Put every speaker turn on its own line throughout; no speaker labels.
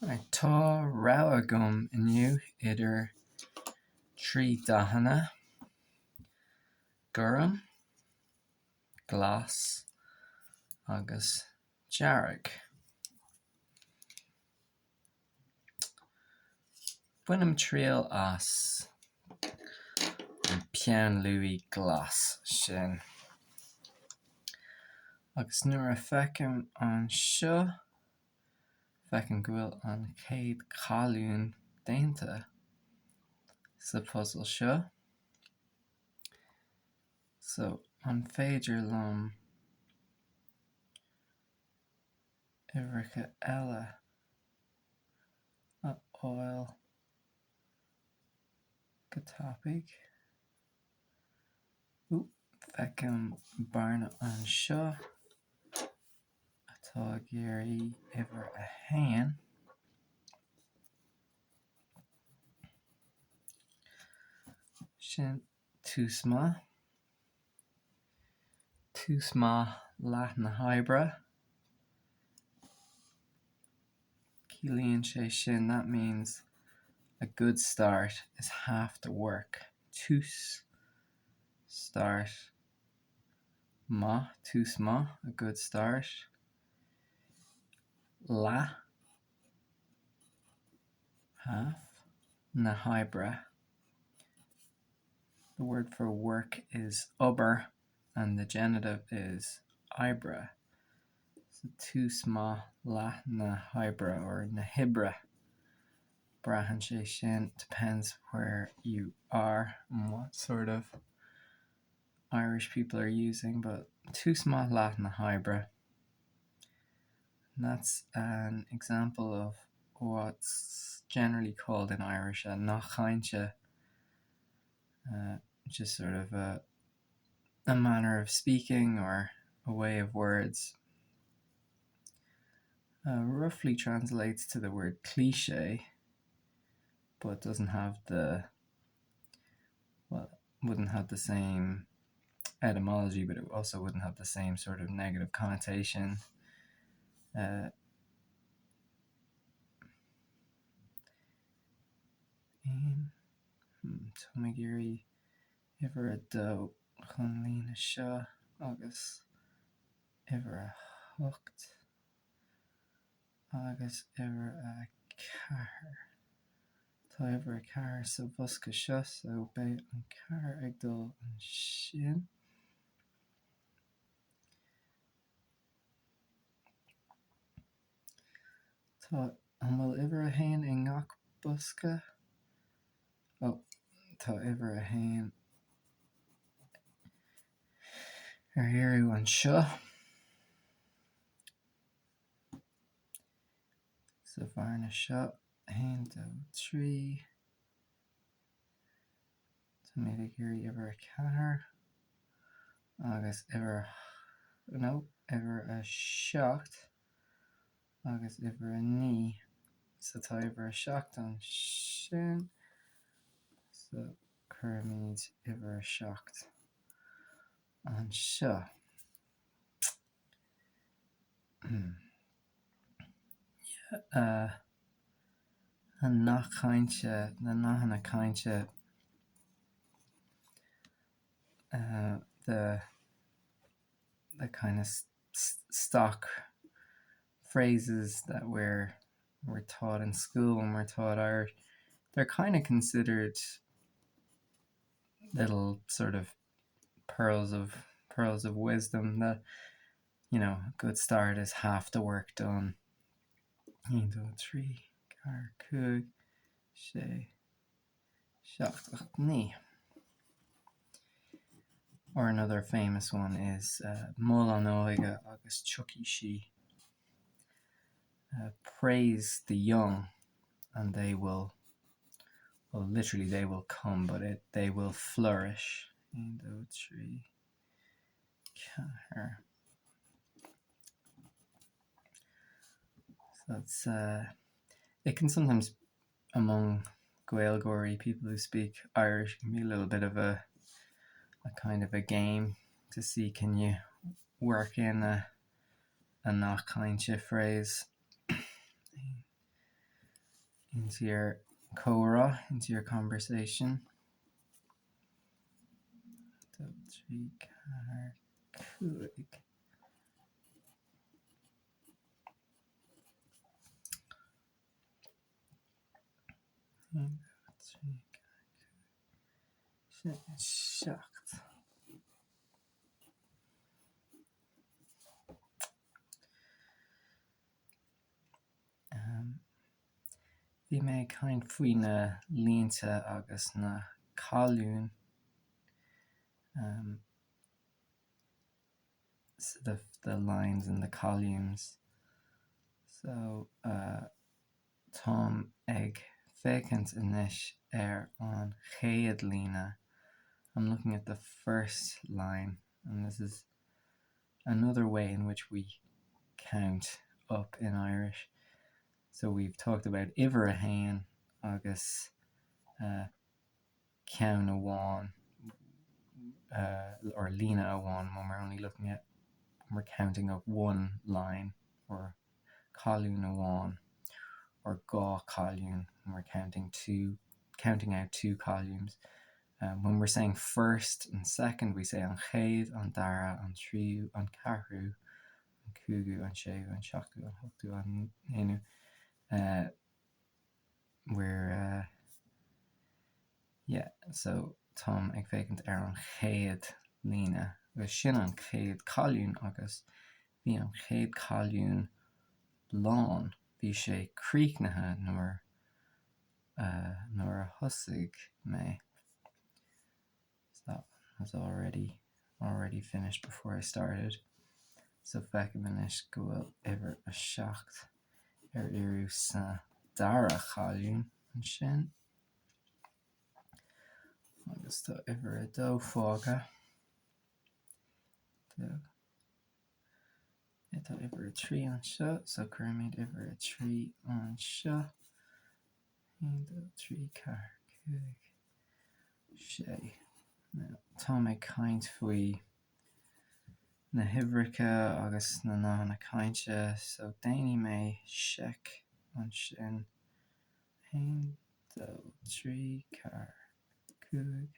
Tá rá agam inniu idir trí nathanna, Cúram, glas agus dearg. Buinem tríal as an peann luí glas sin. Agus nuair a feicim an seo, feicim go bhfuil an chéad cáiliúin déanta sa puzzle seo. So an féidir liom uimhreacha eile a fháil go tapig. Feicim barna an seo atá géirí uimhir a mheán. Sin tús maith leath na hoibre. Cílíonn sé sin, that means a good start is half the work. Tús, start, maith, tús maith, a good start. La, half, na hoibre. The word for work is obair and the genitive is oibre. So tús maith leath na hoibre or na hibre. Brahan sé sin, depends where you are and what sort of Irish people are using, but tús maith leath na hoibre. And that's an example of what's generally called in Irish a cainte, which is sort of a manner of speaking or a way of words. Roughly translates to the word cliché, but doesn't have wouldn't have the same etymology, but it also wouldn't have the same sort of negative connotation. Tá géirí uimhir a dó chun lína seo agus uimhir a thucht agus uimhir a ceathair. Tá uimhir a ceathair sa bhosca seo, so bé an ceathair ag dul an sin. Tá an bhfuil uimhir a mheán i ngach bosca. Tá uimhir a mheán ar iarú an seo. So bharna seo, 1, 2, 3. Tá méid ag géirí uimhir a ceathair agus uimhir a seacht agus uimhir a ní. So tá uimhir a seacht an sin. So chuirmid uimhir a seacht an seo. An nach cainte, na nathanna cainte, the kind of stock phrases that we're taught in school when we're taught Irish, they're kind of considered little sort of pearls of wisdom that, a good start is half the work done. 1, 2, 3, 4, 5, 6, 7, 8, 9. Or another famous one is Mul an óige agus chuki she. Praise the young and they will, literally they will come, but they will flourish. 1, 2, 3, 4. So it's it can sometimes, among Gaeilge people who speak Irish, can be a little bit of a kind of a game to see, can you work in a nach cainte phrase. into your córa, into your conversation. So, trí, car, cúig. Seacht. Bhí mé caint faoi na línte agus na cáiliúin. So the lines and the columns. So Tom ag fécant inis an chéad líne. I'm looking at the first line, and this is another way in which we count up in Irish. So we've talked about iver a hain agus ceann amháin or líne amháin when we're only looking at, when we're counting up one line, or cáiliún amháin, or gá cáiliún when we're counting out two cáiliúns. When we're saying first and second, we say an chéad, an dara, an tríú, an ceathrú, an cúigiú, an séú, an seachtú, an hochtú, an nainú. So Tom ag fécant an chéad líne. Agus sin an chéad cáiliún agus bhí an chéad cáiliún lán. Bhí sé críochnathe nuair a thosaigh mé. That was already finished before I started. So feicim inis go bhfuil iver a seacht iarú sa dara cáiliún an sin. Agus tá iver a dó fága. Tá iver a trí an seo, so chuirmid iver a trí an seo. 1, 2, 3, 4, 5, 6. Tá mé caint faoi na hibhreacha agus na nathanna cainte, so déanaí mé seic an sin. 1, 2, 3, 4, 5,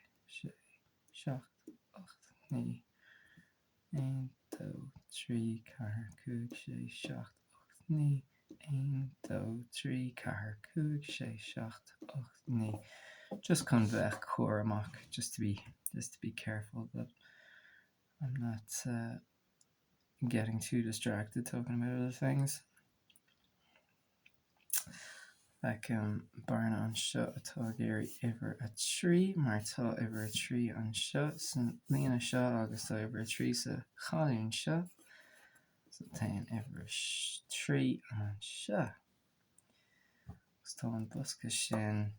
6, 7, 8, 9. 1, 2, 3, 4, 5, 6, 7, 8, 9. 1, 2, 3, 4, 5, 6, 7, 8, 9. Just come back Cúramach, just to be careful that I'm not getting too distracted talking about other things. Like barna an seo atá géirí iver a trí, mar tá iver a trí an seo san líne seo, agus tá iver a trí sa cháiliún seo. So tain iver a trí an seo. Agus tá an bosca sin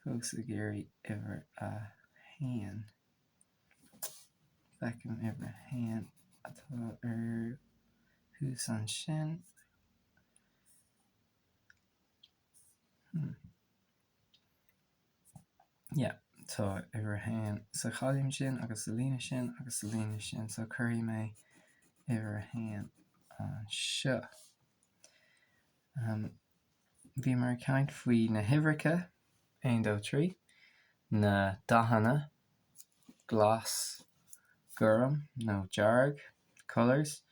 fós a géirí iver a hain. Feicim iver a hain atá hús an sin. Tá iver a hain sa cháiliúin sin agus sa líne sin agus sa líne sin, so chuirí mé iver a hain an seo. Bhí mar caint faoi na hibhreacha 1, 2, 3, na nathanna, glas, gcuram, nó dearg, colours.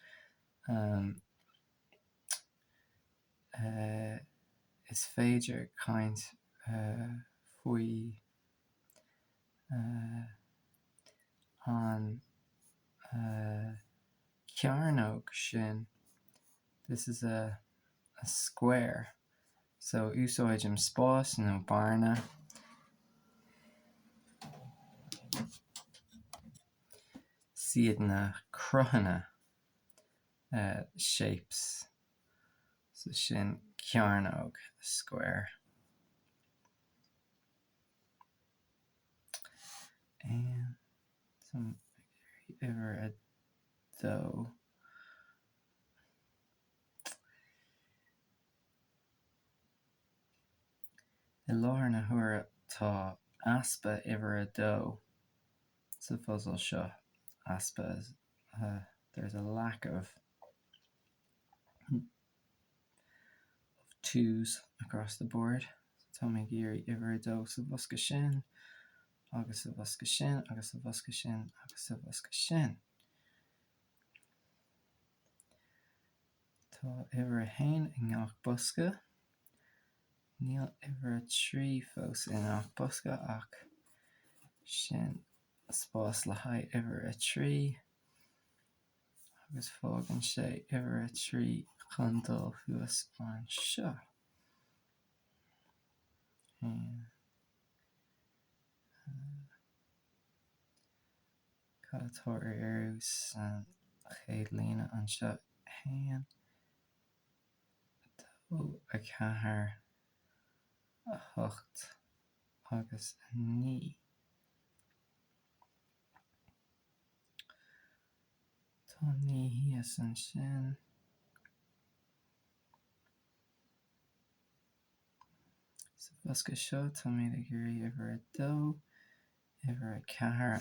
Is féidir caint faoi an cearnóg sin. This is a square. So úsáidim spás nó barna. Siad na cruthanna shapes. So sin cearnóg, square. And some iver a dó. I láir na huaire tá aspa iver a dó. So Puzail seo, aspa is there's a lack of twos across the board. Tá mé géirí uimhir dó sa bhosca sin, agus sa bhosca sin, agus sa bhosca sin, agus sa bhosca sin. Tá uimhir hain in ngach bosca. Níl uimhir trí fós in ngach bosca ach sin spás le haghaidh uimhir trí. Agus fágann sé uimhir trí chun dul thuas an seo. Cailtear arú san chéad líne an seo hain. Dó a ceathair a hocht agus a ní. Tá ní híos an sin. Sa bhosca seo tá mé ag géirí uimhir dó, uimhir ceathair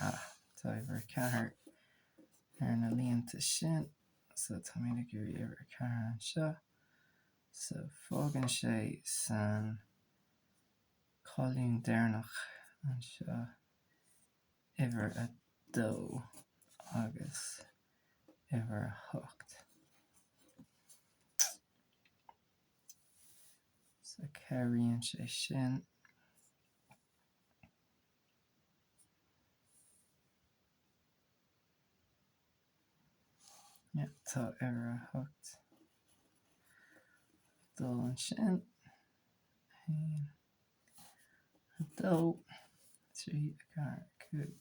tá uimhir ceathair ar na líonta sin, so tá mé ag géirí uimhir ceathair an seo. So fágann sé san cáiliúin déarnach an seo uimhir a dó agus uimhir a hocht. So céiríonn sé sin. Tá uimhir a hocht. Dul an sin. Hain. A dó. Trí a ceathair cúig.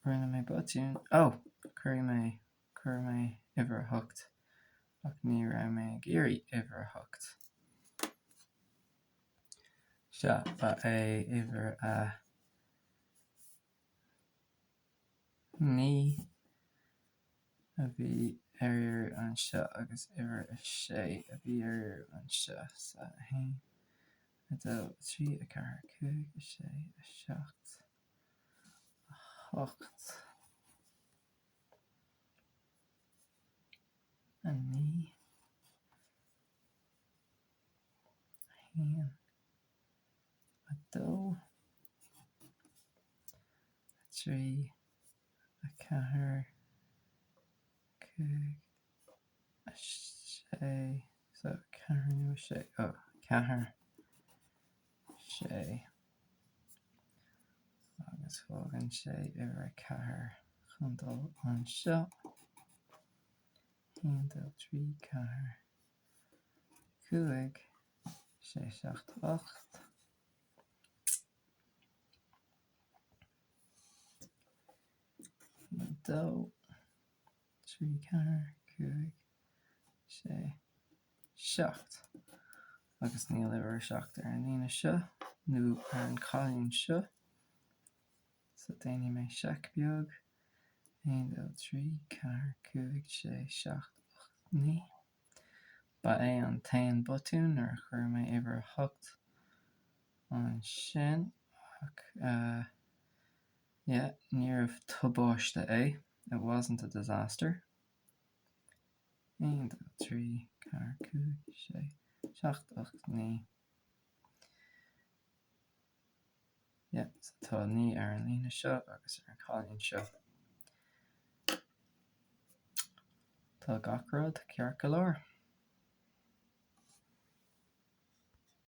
Rinne mé botún. Cuir mé uimhir a hocht. Ach ní raibh mé ag géirí uimhir a hocht. Seo ba é uimhir a ní a bhí ar an seo agus uimhir a sé a bhí ar an seo sa hain. A dó trí a ceathair cúig a sé a seacht a hocht a ní hain a dó trí a ceathair cúig a sé so ceathair nua sé ceathair sé agus fágann sé uimhir a ceathair chun dul an seo. Haon dó trí ceathair cúig sé seacht ocht. Dó trí ceathair cúig sé seacht. Agus níl uimhir seacht ar an líne seo nó ar an cáiliúin seo. So déanfaidh mé seach beag. Haon dó trí ceathair cúig sé seacht ocht ní. Ba é an tain botún ar chuir mé uimhir a hocht an sin ach ní raibh tubáiste é. It wasn't a disaster. Haon dó trí ceathair cúig sé seacht ocht ní. So tá ní ar an líne seo agus ar an cáiliúin seo. Tá gach rud ceart go leor.